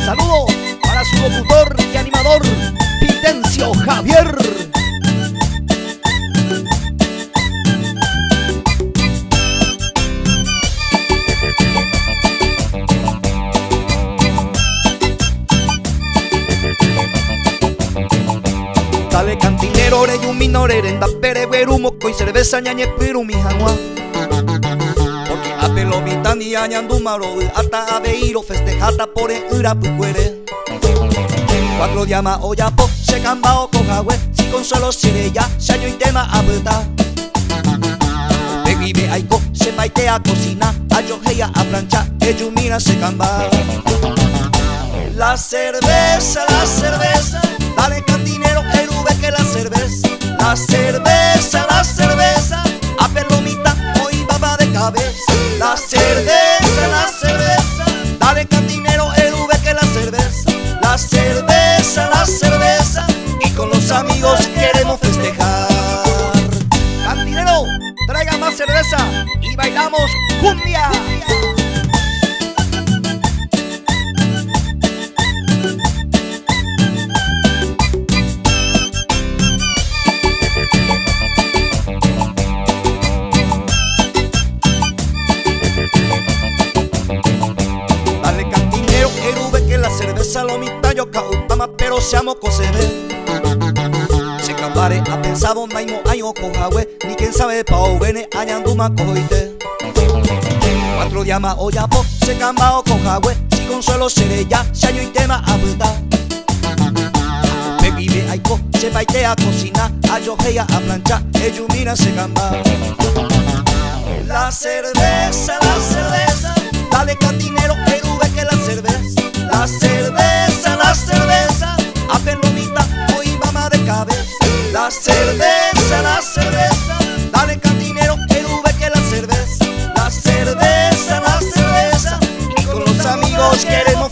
Saludo para su locutor y animador, Fidencio Javier. Dale cantinero, ore y un minore, enda pere, verumo, coi cerveza, ñañe, piru, mi janua. Porque a pelomita ni añandu maro, hasta a beiro, festejata por el urapucuere. 4 llama oyapo, se cambao con agua, si consuelo sire ya, shaño y tema a verdad. Baby be aiko, se maitea a cocina, a yojeya a plancha, eyumina se camba. La cerveza, dale cantinero, erube que la cerveza. La cerveza, a pelomita, hoy baba de cabeza. La cerveza, dale cantinero, erube que la cerveza. La cerveza, y con los amigos queremos festejar. Cantinero, traiga más cerveza y bailamos cumbia. Dale cantinero, erube que la cerveza lo mitad yo cautama, pero seamos cosebe. Se cambare a pensado naimo año con agüe, ni quien sabe pa' ovene añanduma coite. 4 llama oyapo, se cambao con agüe, si consuelo seré ya, si año y tema a verdad. Me vive aiko, se baitea a cocina, a yojeya a plancha, eyumina se camba. La cerveza, dale cantinero, erube que la cerveza. La cerveza, a pelomita, hoy mama de cabeza. La cerveza, dale cantinero, erube que la cerveza. La cerveza, y con los amigos queremos